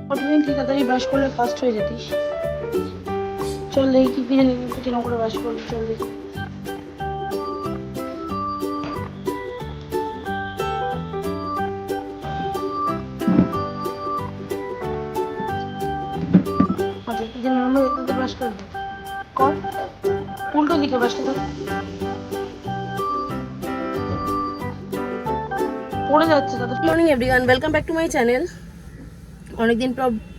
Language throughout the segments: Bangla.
প্রতিদিন তুই তাড়াতাড়ি ব্রাশ করলে ফাস্ট হয়ে যেতিস। চল দেখি কি কিনে নিবি, কিরকম করে ব্রাশ করবি, চল দেখি। আচ্ছা তুই যে নর্মাল এতে ব্রাশ করবি কর, উল্টো দিকে ব্রাশটা কর। পড়ে যাচ্ছে দাদা। Good morning everyone, welcome back to my channel.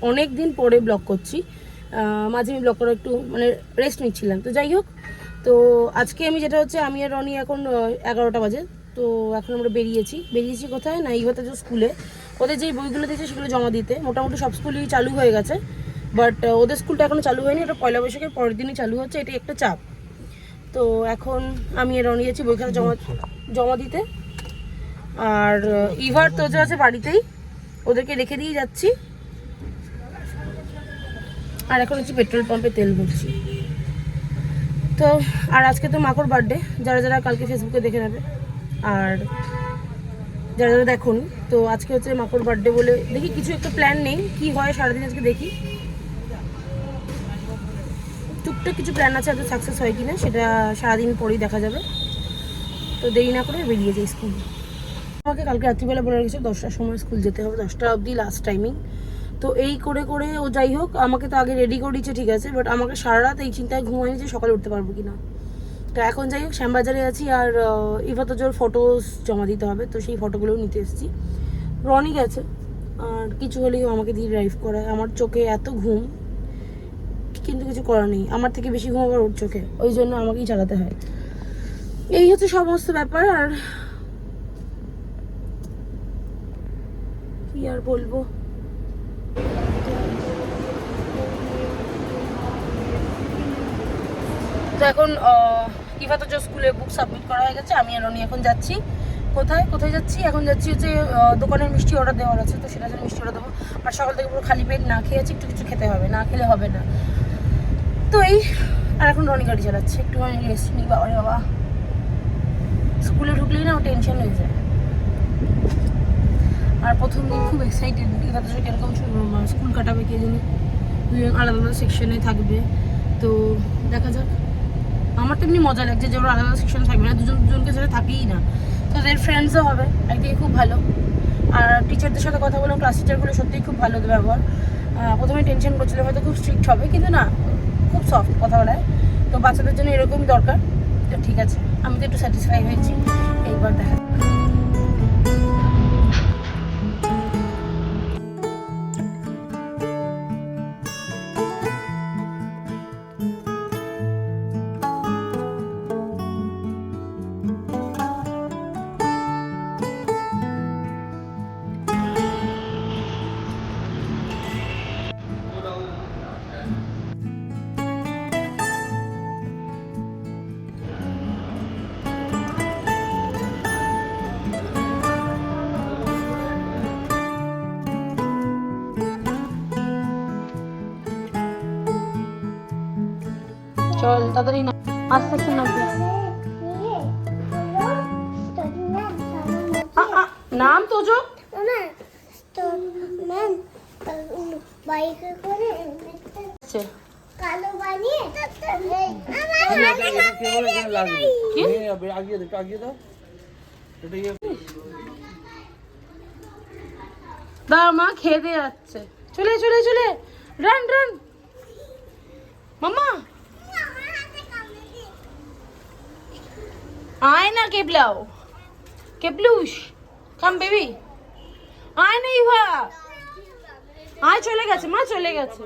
অনেক দিন পরে ব্লগ করছি। মাঝে আমি ব্লগ করার একটু মানে রেস্ট নিচ্ছিলাম। তো যাই হোক, তো আজকে আমি যেটা হচ্ছে, আমি আর রনি এখন 11টা বাজে। তো এখন আমরা বেরিয়েছি কোথায় না, ইভাতে যে স্কুলে ওদের যেই বইগুলো দিয়েছে সেগুলো জমা দিতে। মোটামুটি সব স্কুলই চালু হয়ে গেছে, বাট ওদের স্কুলটা এখনও চালু হয়নি। ওটা পয়লা বৈশাখের পরের দিনই চালু হচ্ছে, এটাই একটা চাপ। তো এখন আমি আর রনি যাচ্ছি বইখানা জমা দিতে। আর ইভার তো আছে বাড়িতেই, ওদেরকে রেখে দিয়ে যাচ্ছি। আর এখন হচ্ছে পেট্রোল পাম্পে তেল ভরছি। তো আর আজকে তো মাকড় বার্থডে, যারা যারা কালকে ফেসবুকে দেখে নেবে, আর যারা যারা দেখুন। তো আজকে হচ্ছে মাকড় বার্থডে বলে দেখি কিছু একটা প্ল্যান নেই, কি হয় সারাদিন আজকে দেখি। টুকটাক কিছু প্ল্যান আছে, আজকে সাকসেস হয় কিনা সেটা সারাদিন পরেই দেখা যাবে। তো দেরি না করে বেরিয়ে যাই স্কুল। আমাকে কালকে রাত্রিবেলা বলে রেখেছে 10টার সময় স্কুল যেতে হবে, 10টা অবধি লাস্ট টাইমিং। তো এই করে করে ও যাই হোক আমাকে তো আগে রেডি করে দিচ্ছে, ঠিক আছে, বাট আমাকে সারা রাত এই চিন্তায় ঘুমায়নি যে সকালে উঠতে পারবো কি না। তো এখন যাই হোক শ্যামবাজারে আছি, আর ইভাতজোর ফটোস জমা দিতে হবে, তো সেই ফটোগুলোও নিতে এসেছি। রনি গেছে, আর কিছু হলেও আমাকে দিয়ে ড্রাইভ করায়। আমার চোখে এত ঘুম, কিন্তু কিছু করার নেই, আমার থেকে বেশি ঘুম আবার ওর চোখে, ওই জন্য আমাকেই চালাতে হয়। এই হচ্ছে সমস্ত ব্যাপার। আর কি আর বলবো, তো এখন ইভাতজ স্কুলে বুক সাবমিট করা হয়ে গেছে। আমি আর রনি এখন যাচ্ছি কোথায় যাচ্ছি, এখন যাচ্ছি হচ্ছে দোকানের মিষ্টি অর্ডার দেওয়ার আছে, তো সেটা জন্য মিষ্টি অর্ডার দেবো। আর সকাল থেকে পুরো খালি পেট না খেয়ে আছি, একটু কিছু খেতে হবে, না খেলে হবে না। তো এই, আর এখন রনি গাড়ি চালাচ্ছে, একটুখানি রেস্ট নিই। বাবা স্কুলে ঢুকলেই না টেনশন হয়ে যায়। আর প্রথম দিন খুব এক্সাইটেড, ইভাতজ কিরকম স্কুল কাটাবে কে জানি, দুজন আলাদা আলাদা সেকশনে থাকবে। তো দেখা যাক। আমার তো এমনি মজা লাগছে যে ওরা আলাদা সেকশন থাকবে না, দুজনকে সাথে থাকেই না, তো ওদের ফ্রেন্ডসও হবে, একদিকে খুব ভালো। আর টিচারদের সাথে কথা বললাম, ক্লাস টিচারগুলো সত্যিই খুব ভালো ব্যবহার। প্রথমে টেনশন করছিল হয়তো খুব স্ট্রিক্ট হবে, কিন্তু না, খুব সফট কথা বলায়। তো বাচ্চাদের জন্য এরকমই দরকার। তো ঠিক আছে, আমি তো একটু স্যাটিসফাই হয়েছি। এইবার দেখা চল তাড়াতাড়ি না, আস্তে আস্তে নামবি। নাম তোজো দাঁড়া, মা খেয়ে দিয়ে যাচ্ছে। চলে চলে চলে, রান রান মামা। আয় না কেবলাও, কেবলুস কাম বেবি, আয় না ইভা, আয়। চলে গেছে মা, চলে গেছে।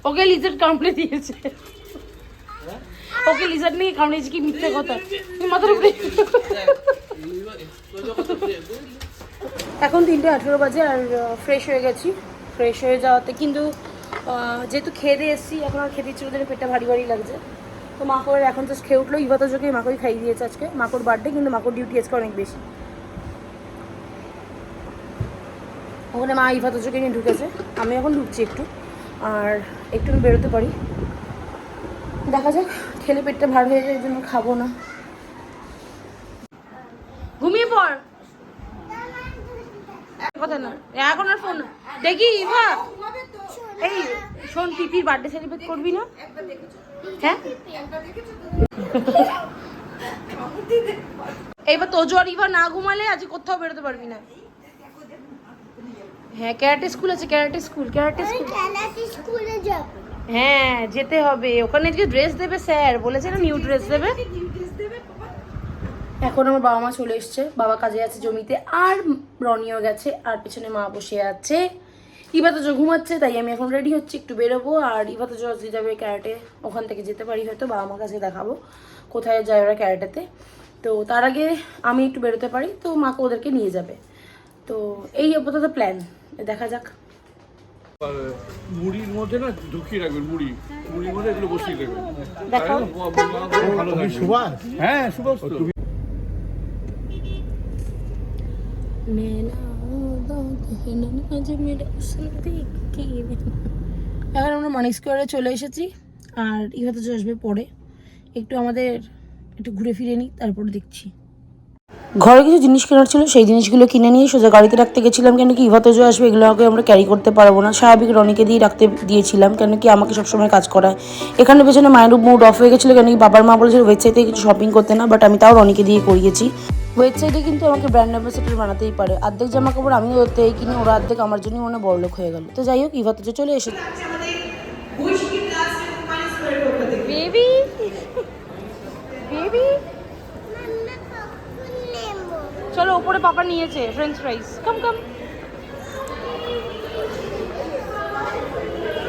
ওকে লিজার্ড কামড়ে দিয়েছে, ওকে লিজার্ড নিয়ে কামড়ে দিয়েছে। কি মিথ্যে কথা, মাথার উপরে। এখন 3:18 বাজে, আর ফ্রেশ হয়ে গেছি। ফ্রেশ হয়ে যাওয়াতে কিন্তু যেহেতু খেয়ে দিয়ে এসেছি, এখন আর খেতে ইচ্ছে ওদের পেটটা ভারী ভারী লাগছে। তো মাকড় এখন জাস্ট খেয়ে উঠলো, ইভাতজকে মাকড়ই খাইয়ে দিয়েছে। আজকে মাকড় বার্থডে, কিন্তু মাকড় ডিউটি আজকে অনেক বেশি। ওখানে মা ইভাতজকে নিয়ে ঢুকেছে, আমি এখন ঢুকছি একটু, আর একটু বেরোতে পারি। দেখা যাক, খেলে পেটটা ভার হয়ে যায়, এই জন্য খাবো না। ঘুমিয়ে পড়, কথা না এখন আর ফোন দেখি ইভা এই শোন পিপির বার্থডে সেলিব্রেট করবি না হ্যাঁ এইবার তোজো আর ইভা না ঘুমালে আজ কোথাও বেরোতে পারবি না হ্যাঁ ক্যারাটে স্কুল আছে ক্যারাটে স্কুলে যাব হ্যাঁ যেতে হবে ওখানে যে ড্রেস দেবে স্যার বলেছে না নিউ ড্রেস দেবে এখন আমার বাবা মা চলে এসছে বাবা কাজে আছে জমিতে আর রনিও গেছে আর পেছনে মা বসে আছে ইভা তো ঘুমাচ্ছে তাই আমি এখন রেডি হচ্ছি একটু বেরোবো আর ইভা তো আজকে যাবে ক্যারাটে ওখান থেকে যেতে পারি হয়তো বাবা মার কাছে দেখাবো কোথায় যায় ওরা ক্যারাটেতে তো তার আগে আমি একটু বেরোতে পারি তো মাকে ওদেরকে নিয়ে যাবে তো এই আপাতত প্ল্যান দেখা যাক মুড়ির মধ্যে না ঢুকিয়ে রাখবেন মুড়ির মধ্যে এগুলো বসিয়ে রাখবেন দেখাও ভালো সুভাষ হ্যাঁ সুভাষ তো এখন আমরা মানিক স্কোয়ারে চলে এসেছি আর ইভাতে আসবে পরে একটু আমাদের একটু ঘুরে ফিরে নিই তারপরে দেখছি ঘরে কিছু জিনিস কেনার ছিল সেই জিনিসগুলো কিনে নিয়ে সোজা গাড়িতে রাখতে গেছিলাম কেন কি ইভাতজো আসবে এগুলো আগে আমরা ক্যারি করতে পারবো না স্বাভাবিক রনিকে দিয়ে রাখতে দিয়েছিলাম কেন কি আমাকে সবসময় কাজ করায় এখানে পেছনে মায়ের মুড অফ হয়ে গেছিলো কেন কি বাবার মা বলেছিল ওয়েবসাইটে কিছু শপিং করতে না বাট আমি তাও রনিকে দিয়ে করিয়েছি ওয়েবসাইটে কিন্তু আমাকে ব্র্যান্ড অ্যাম্বাসেডর বানাতেই পারে অর্ধেক জামা কাপড় আমিও ওতে কিনে ওরা অর্ধেক আমার জন্যই মনে বড়লোক হয়ে গেল তো যাই হোক ইভাতজো চলে এসেছে বেবি বেবি চলো উপরে পাপা নিয়েছে French ফ্রাইজ come come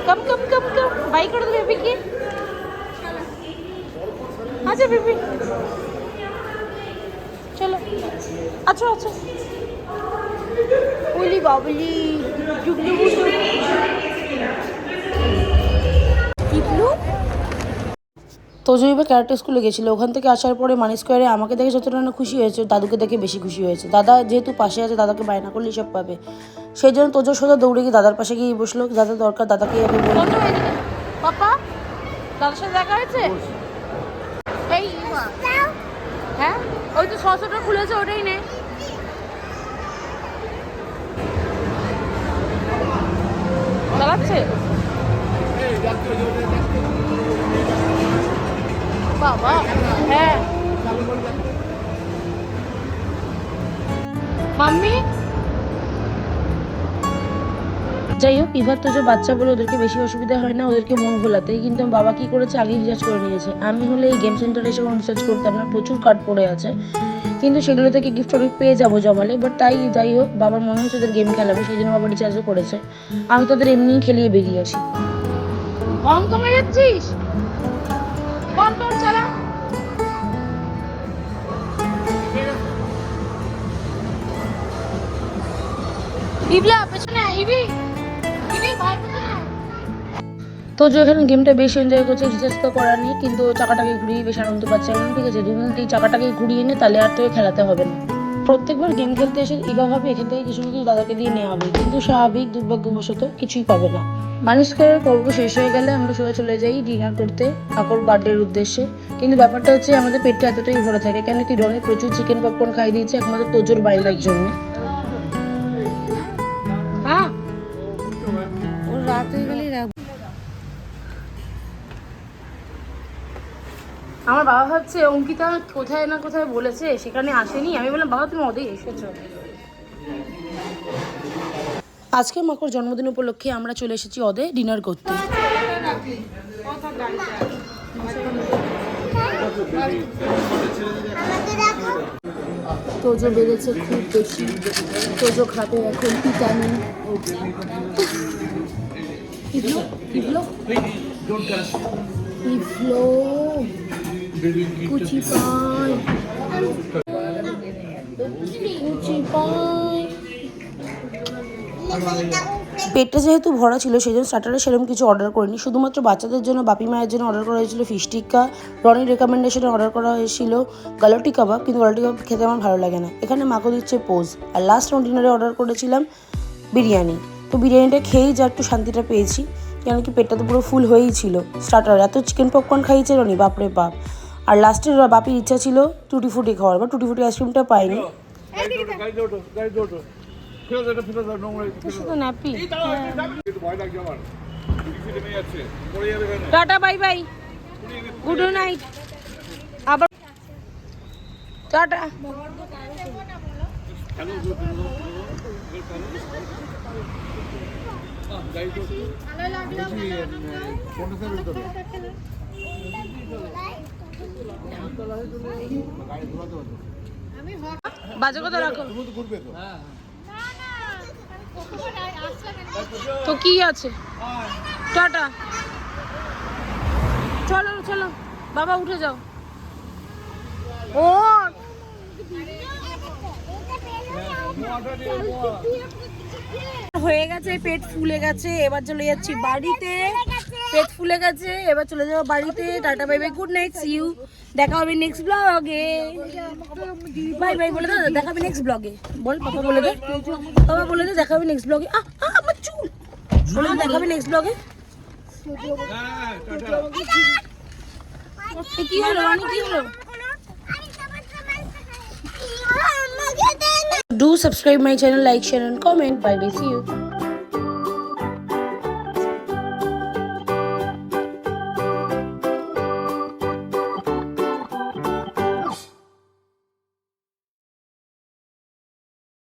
come come come come by করে দে বেবি কি আচ্ছা বেবি চলো আচ্ছা আচ্ছা ওলি বাবলি জুগলু কিপলু তোজো এবার ক্যারাটে স্কুলে গেছিলো ওখান থেকে আসার পরে মানি স্কোয়ারে আমাকে দেখে যতটা না খুশি হয়েছে দাদুকে দেখে বেশি খুশি হয়েছে দাদা যেহেতু পাশে আছে দাদাকে বায়না করলেই সব পাবে সেই জন্য তোজো সোজা দৌড়ে গিয়ে দাদার পাশে গিয়ে বসলো দাদা দরকার দাদাকে আমি বলবো পাপা দাদার সাথে দেখা হয়েছে এই হ্যাঁ ওই তো সসটা খুলেছে ওটাই নে চালাচ্ছে বাবা হ্যাঁ মাম্মি যাই হোক এবার তো যে বাচ্চা বলে ওদেরকে বেশি অসুবিধা হয় না ওদেরকে মন ভোলাতেই কিন্তু বাবা কি করেছে আগে রিচার্জ করে নিয়েছে আমি হলে এই গেম সেন্টারে এসে রিচার্জ করতাম না প্রচুর কার্ড পড়ে আছে কিন্তু সেগুলো থেকে গিফট পেয়ে যাবো জমালে বাট তাই যাই হোক বাবার মনে হচ্ছে ওদের গেম খেলাবে সেই জন্য বাবা রিচার্জও করেছে আমি তোদের এমনিই খেলিয়ে বেরিয়ে আসি কম কমে যাচ্ছিস কম কম চালা ইবলা পেছনে ইবি ইবি ভাই তো যে এখানে গেমটা বেশ এনজয় করছে রিচার্জ তো করার নেই কিন্তু চাকাটাকে ঘুরিয়ে বেশ আনন্দ পাচ্ছে এখন ঠিক আছে দুদিন এই চাকাটাকে ঘুরিয়ে নিয়ে তাহলে আর তোকে খেলাতে হবে না প্রত্যেকবার গেম খেলতে এসে এভাবে এখান থেকে কিছু কিছু দাদাকে দিয়ে নেওয়া হবে কিন্তু স্বাভাবিক দুর্ভাগ্যবশত কিছুই পাবে না মানুষ করে পর্ব শেষ হয়ে গেলে আমরা সবাই চলে যাই ডিনার করতে কাকুর বার্থডের উদ্দেশ্যে কিন্তু ব্যাপারটা হচ্ছে আমাদের পেটটা এতটাই ভরে থাকে কেন কি রনে প্রচুর চিকেন পপকর্ন খাই দিয়েছে একমাত্র তোজোর বাইরের জন্য হ্যাঁ ওর রাত হয়ে গেলেই আমার বাবা ভাবছে অঙ্কিতা কোথায় না কোথায় বলেছে সেখানে আসেনি আমি বললাম বাবা তুমি ওদেরই এসেছো আজকে মাকড় জন্মদিন উপলক্ষে আমরা চলে এসেছি ওদে ডিনার করতে তোজো বেড়েছে খুব বেশি তোজো খাবে এখন ভিটামিন ইভলো কুচি পাই পেটটা যেহেতু ভরা ছিল সেই জন্য স্টার্টারে সেরকম কিছু অর্ডার করিনি শুধুমাত্র বাচ্চাদের জন্য বাপি মায়ের জন্য অর্ডার করা হয়েছিল ফিশ টিক্কা রনির রেকমেন্ডেশনে অর্ডার করা হয়েছিল গালটি কাবাব কিন্তু গালটি কাবাব খেতে আমার ভালো লাগে না এখানে মাকে দিচ্ছে পোজ আর লাস্ট ডিনারে অর্ডার করেছিলাম বিরিয়ানি তো বিরিয়ানিটা খেয়েই যা একটু শান্তিটা পেয়েছি কেন কি পেটটা তো পুরো ফুল হয়েই ছিল স্টার্টার এত চিকেন পপকর্ন খাইয়েছে রনি বাপরে বাপ আর লাস্টের বাপির ইচ্ছা ছিল টুটি ফুটি খাওয়ার বা টুটি ফুটি আইসক্রিমটা পাইনি ফেলে দাও, এটা ফেলে দাও, নোংরা ফেলে শুধু দাও। ন্যাপি। কিন্তু ভয় লাগছে আমার। ঝুড়িতে নেমে যাচ্ছে, পড়ে যাবে এখানে। Tata bye bye, good night, আবার টাটা। হ্যালো, গুড গাড়ি তো কোনটা থেকে উঠবে? গাড়ি ঘোরাতে হবে। বাজে কথা রাখো। তুমি তো ঘুরবে তো। তো কি আছে, টাটা, চলো চলো বাবা উঠে যাও। ও হয়ে গেছে, পেট ফুলে গেছে, এবার চলে যাচ্ছি বাড়িতে। পেট ফুলে গেছে, এবার চলে যাবো বাড়িতে। Tata bye bye, good night, see you, দেখা হবে নেক্সট ব্লগে। বাই বাই বলে দাও, দেখা হবে নেক্সট ব্লগে। বল পাপা বলে দে, পাপা বলে দে দেখা হবে নেক্সট ব্লগে। আমার চুল বলে দে, দেখা হবে নেক্সট ব্লগে। কি হলো রানী, কি হলো? Do subscribe my channel, like, share and comment. Bye bye, see you.